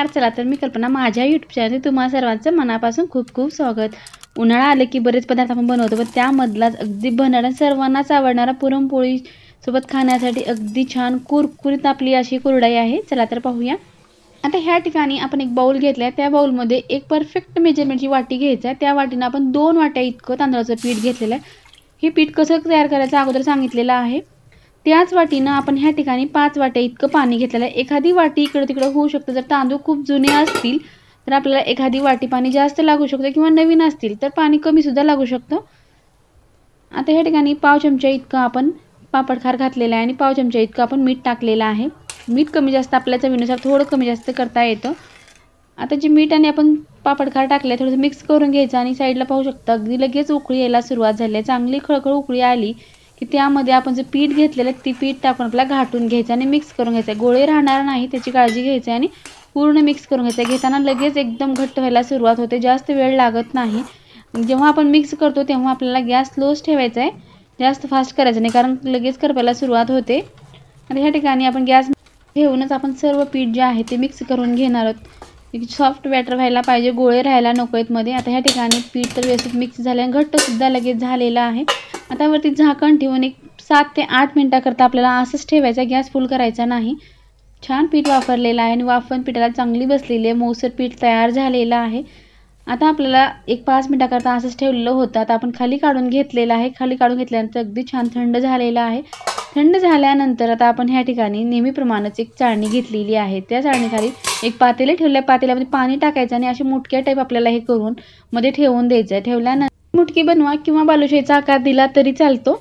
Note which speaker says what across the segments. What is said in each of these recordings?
Speaker 1: चला तर मी कल्पना माझ्या यूट्यूब चॅनलमध्ये तुम्हा सर्वांचं मनापासून खूप खूप स्वागत। उन्हाळा आले की बरेच पदार्थ आपण बनवतो, पण त्यामधलाच अगदी बनाडा सर्वांनाच आवडणारा पुरणपोळी सोबत खाण्यासाठी अगदी छान कुरकुरीत आपली अशी कुरडई आहे। चला तर पाहूया। आता ह्या ठिकाणी आपण एक बाउल घेतलाय, त्या बाउलमध्ये एक परफेक्ट मेजरमेंटची वाटी घ्यायची आहे। त्या वाटीने आपण 2 वाट्या इतकं तांदळाचं पीठ घेतलेलं आहे। हे पीठ कसं तयार करायचं अगोदर सांगितलेलं आहे। त्याच वाटीनं आपण ह्या ठिकाणी 5 वाट्या इतकं पाणी घेतलेलं आहे। एखादी वाटी इकडे तिकडे होऊ शकतं, जर तांदूळ खूप जुने असतील तर आपल्याला एखादी वाटी पाणी जास्त लागू शकतं, किंवा नवीन असतील तर पाणी कमी सुद्धा लागू शकतं। आता ह्या ठिकाणी पाव चमचा इतकं आपण पापडखार घातलेला आहे आणि पाव चमचा इतकं आपण मीठ टाकलेलं आहे। मीठ कमी जास्त आपल्या चवीनुसार थोडं कमी जास्त करता येतं। आता जे मीठ आणि आपण पापडखार टाकले थोडंसं मिक्स करून घ्यायचं आणि साईडला पाहू शकता अगदी लगेच उकळी यायला सुरुवात झाली आहे। चांगली खळखळ उकळी आली की त्यामध्ये आपण जे पीठ घेतलेलं ती पीठ टाकून आपल्याला घाटून घ्यायचं आणि मिक्स करून घ्यायचं। गोळे राहणार नाही त्याची काळजी घ्यायची आणि पूर्ण मिक्स करून घ्यायचं। घेताना लगेच एकदम घट्ट व्हायला सुरुवात होते, जास्त वेळ लागत नाही। जेव्हा आपण मिक्स करतो तेव्हा आपल्याला गॅस स्लोच ठेवायचा आहे, जास्त फास्ट करायचं नाही, कारण लगेच करपायला सुरुवात होते। आणि ह्या ठिकाणी आपण गॅस ठेवूनच आपण सर्व पीठ जे आहे ते मिक्स करून घेणार आहोत। सॉफ्ट बॅटर व्हायला पाहिजे, गोळे राहायला नको आहेत मध्ये। आता ह्या ठिकाणी पीठ तर व्यवस्थित मिक्स झालं आणि घट्ट सुद्धा लगेच झालेला आहे। आता वरती झाकण ठेवून एक 7 ते 8 मिनिटाकरता आपल्याला असंच ठेवायचं, गॅस फुल करायचा नाही। छान पीठ वापरलेलं आहे आणि वाफण पिठाला चांगली बसलेली आहे, मऊसर पीठ तयार झालेलं आहे। आता आपल्याला एक 5 मिनिटाकरता असंच ठेवलेलं होतं। आता आपण खाली काढून घेतलेलं आहे। खाली काढून घेतल्यानंतर अगदी छान थंड झालेलं आहे। थंड झाल्यानंतर आता आपण ह्या ठिकाणी नेहमीप्रमाणेच एक चाळणी घेतलेली आहे। त्या चाळणीखाली एक पातेले ठेवले, पातेल्यामध्ये पाणी टाकायचं आणि अशी मुटक्या टाईप आपल्याला हे करून मध्ये ठेवून द्यायचं। ठेवल्यानंतर मुटकी बनवा किंवा बालुशाहीचा आकार दिला तरी चालतो।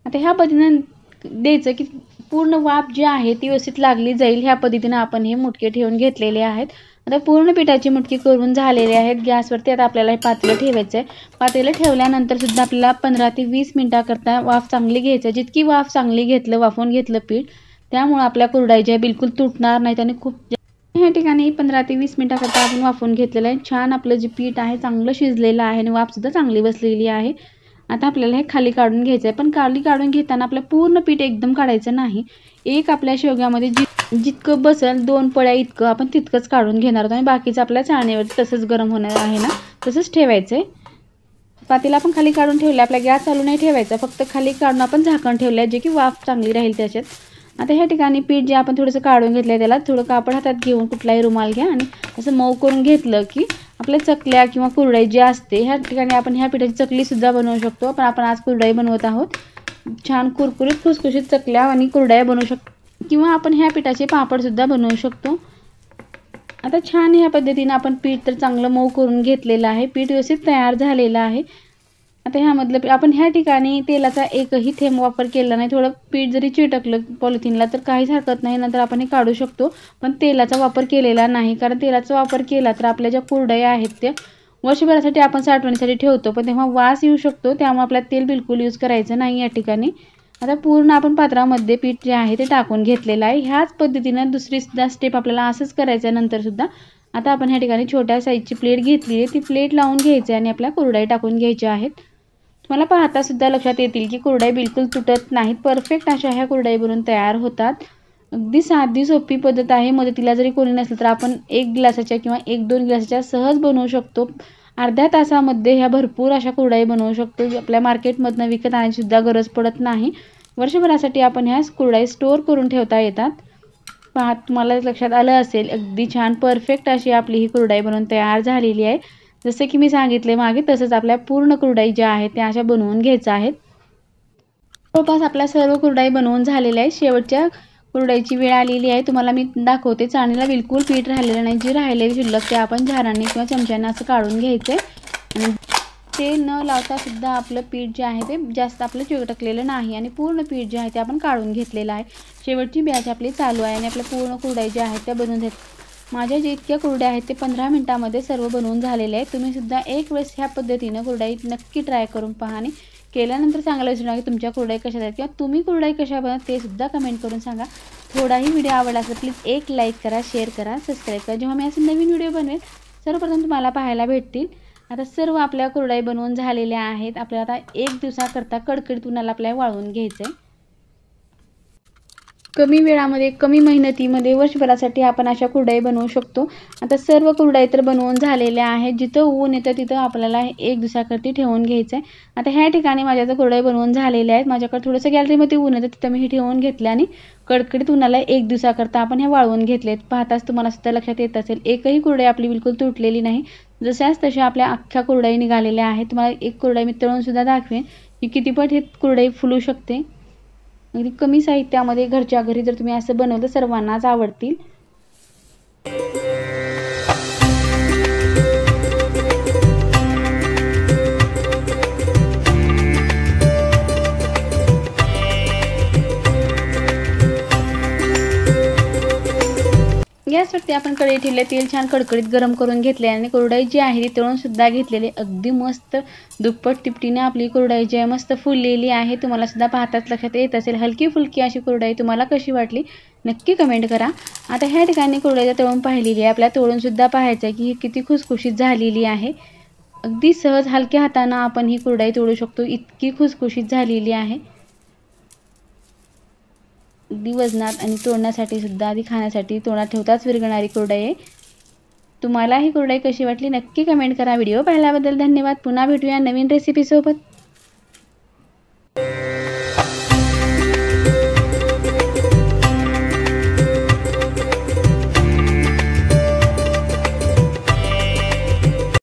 Speaker 1: आता ह्या पद्धतीने द्यायचं की पूर्ण वाफ जी आहे ती व्यवस्थित लागली जाईल, ह्या पद्धतीने आपण हे मुटके ठेवून घेतलेले आहेत। आता पूर्ण पिठाची मुटकी करून झालेले आहेत। गॅसवरती आता आपल्याला हे पातेलं ठेवायचं आहे। पातेलं ठेवल्यानंतर सुद्धा आपल्याला 15 ते 20 मिनिटाकरता वाफ चांगली घ्यायची। जितकी वाफ चांगली वाफवून घेतलं पीठ, त्यामुळे आपल्या कुरडई ज्या बिलकुल तुटणार नाहीत आणि खूप ह्या ठिकाणी 15 ते 20 मिनिटाकरता आपण वाफवून घेतलेलं आहे। छान आपलं जे पीठ आहे चांगलं शिजलेलं आहे आणि वाफ सुद्धा चांगली बसलेली आहे। आता आपल्याला हे खाली काढून घ्यायचं आहे, पण खाली काढून घेताना आपलं पूर्ण पीठ एकदम काढायचं नाही। एक आपल्या शेवग्यामध्ये जितकं बसेल 2 पळ्या इतकं आपण तितकंच काढून घेणार आहोत आणि बाकीचं आपल्या चाळणीवर तसंच गरम होणार आहे ना, तसंच ठेवायचं आहे। पातेलं आपण खाली काढून ठेवलं, आपला गॅस चालू नाही ठेवायचा, फक्त खाली काढून आपण झाकण ठेवलं आहे जे की वाफ चांगली राहील त्याच्यात। आता ह्या ठिकाणी पीठ जे आपण थोडंसं काढून घेतलं आहे त्याला थोडं कापड हातात घेऊन कुठलाही रुमाल घ्या आणि असं मऊ करून घेतलं की आपल्या चकल्या किंवा कुरडई जी असते, ह्या ठिकाणी आपण ह्या पिठाची चकलीसुद्धा बनवू शकतो, पण आपण आज कुरडई बनवत आहोत। छान कुरकुरीत खुसखुशीत चकल्या आणि कुरडया बनवू शकतो, किंवा आपण ह्या पिठाचे पापडसुद्धा बनवू शकतो। आता छान ह्या पद्धतीने आपण पीठ तर चांगलं मऊ करून घेतलेलं आहे, पीठ व्यवस्थित तयार झालेलं आहे। आता ह्यामधलं आपण ह्या ठिकाणी तेलाचा एकही थेंब वापर केला नाही। थोडं पीठ जरी चिटकलं पॉलिथिनला तर काहीच हरकत नाही, नंतर आपण हे काढू शकतो, पण तेलाचा वापर केलेला नाही, कारण तेलाचा वापर केला तर आपल्या ज्या कुरडया आहेत त्या वर्षभरासाठी आपण साठवणीसाठी ठेवतो, पण तेव्हा वास येऊ शकतो, त्यामुळे आपल्याला तेल बिलकुल यूज करायचं नाही या ठिकाणी। आता पूर्ण आपण पात्रामध्ये पीठ जे आहे ते टाकून घेतलेलं आहे। ह्याच पद्धतीनं दुसरी सुद्धा स्टेप आपल्याला असंच करायचं आहे नंतर सुद्धा। आता आपण ह्या ठिकाणी छोट्या साईजची प्लेट घेतली आहे, ती प्लेट लावून घ्यायची आणि आपल्या कुरडई टाकून घ्यायच्या आहेत। तुम्हाला पाहता सुद्धा लक्षात येतील की कुरडई बिलकुल तुटत नाहीत, परफेक्ट अशा ह्या कुरडई बनून तयार होतात। अगदी साधी सोपी पद्धत आहे, मदतीला जरी कोणी नसलं तर आपण 1 ग्लासाच्या किंवा 1-2 ग्लासाच्या सहज बनवू शकतो। अर्ध्या तासामध्ये ह्या भरपूर अशा कुरडई बनवू शकतो, आपल्या मार्केटमधनं विकत आणायची सुद्धा गरज पडत नाही। वर्षभरासाठी आपण ह्या कुरडई स्टोअर करून ठेवता येतात। पहा, तुम्हाला लक्षात आलं असेल, अगदी छान परफेक्ट अशी आपली ही कुरडई बनवून तयार झालेली आहे। जसे की मी सांगितले मागे, तसंच आपल्या पूर्ण कुरडई ज्या आहेत त्या अशा बनवून घ्यायच्या आहेत। जवळपास आपल्या सर्व कुरडई बनवून झालेल्या आहेत। शेवटच्या कुरडईची वेळ आलेली आहे, तुम्हाला मी दाखवते। चाळणीला बिलकुल पीठ राहिलेलं नाही, जे राहिलेले शिल्लक ते आपण झारांनी किंवा चमच्याने असं काढून घ्यायचे आणि ते न लावता सुद्धा आपलं पीठ जे आहे ते जास्त आपलं चिकटकलेलं नाही आणि पूर्ण पीठ जे आहे ते आपण काढून घेतलेलं आहे। शेवटची बॅच आपली चालू आहे आणि आपल्या पूर्ण कुरडई ज्या आहेत त्या बनवून झाल्या। माझ्या जे इतक्या कुरड्या आहेत ते 15 मिनिटांमध्ये सर्व बनवून झालेले आहेत। तुम्ही सुद्धा एक वेळेस ह्या पद्धतीनं कुरडई नक्की ट्राय करून पहा आणि केल्यानंतर सांगायला विसरू नका की तुमच्या कुरडई कशा आहेत, किंवा तुम्ही कुरडई कशा बनवता ते सुद्धा कमेंट करून सांगा। थोडाही व्हिडिओ आवडला असेल प्लीज एक लाईक करा, शेअर करा, सबस्क्राईब करा, जेव्हा मी असे नवीन व्हिडिओ बनवेल सर्वप्रथम तुम्हाला पाहायला भेटतील। आता सर्व आपल्या कुरडई बनवून झालेल्या आहेत। आपल्याला आता 1 दिवसाकरता कडकडीत उन्हाला आपल्याला वाळवून घ्यायचं आहे। कमी वेळामध्ये कमी मेहनतीमध्ये वर्षभरासाठी आपण अशा कुरडई बनवू शकतो। आता सर्व कुरडई तर बनवून झालेल्या आहेत। जिथं ऊन येतं तिथं आपल्याला एक दिवसाकरती ठेवून घ्यायचं आहे। आता ह्या ठिकाणी माझ्या तर कुरडई बनवून झालेल्या आहेत। माझ्याकडे थोडंसं गॅलरीमध्ये ऊन येतं तिथं मी हे ठेवून घेतलं आणि कडकडीत उन्हाला एक दिवसाकरता आपण हे वाळवून घेतलेत। पाहताच तुम्हाला सुद्धा लक्षात येत असेल एकही कुरडई आपली बिलकुल तुटलेली नाही। जशाच तशा आपल्या अख्ख्या कुरडई निघालेल्या आहेत। तुम्हाला एक कुरडई मी तळून सुद्धा दाखवेन की किती पट ही कुरडई फुलू शकते। अगदी कमी साहित्यामध्ये घरच्या घरी जर तुम्ही असं बनवलं सर्वांनाच आवडतील। गॅसवरती आपण कढई ठेवली, तेल छान कडकडीत गरम करून घेतले आणि कुरडई जी आहे ती तळून सुद्धा घेतलेली। अगदी मस्त दुप्पट तिपटीने आपली कुरडई जी आहे मस्त फुललेली आहे। तुम्हाला सुद्धा पाहताच लक्षात येत असेल हलकी फुलकी अशी कुरडई तुम्हाला कशी वाटली नक्की कमेंट करा। आता ह्या ठिकाणी कुरडई तळून पाहिलेली आहे, आपल्याला तळून सुद्धा पाहायचं आहे की ही किती खुसखुशीत झालेली आहे। अगदी सहज हलक्या हाताने आपण ही कुरडई तळू शकतो, इतकी खुसखुशीत झालेली आहे। अगदी वजनात आणि तोडण्यासाठी सुद्धा आधी खाण्यासाठी तोंडात ठेवताच विरघळणारी कुरडई आहे। तुम्हाला ही कुरडई कशी वाटली नक्की कमेंट करा। व्हिडिओ पाहिल्याबद्दल धन्यवाद। पुन्हा भेटूया नवीन रेसिपी सोबत।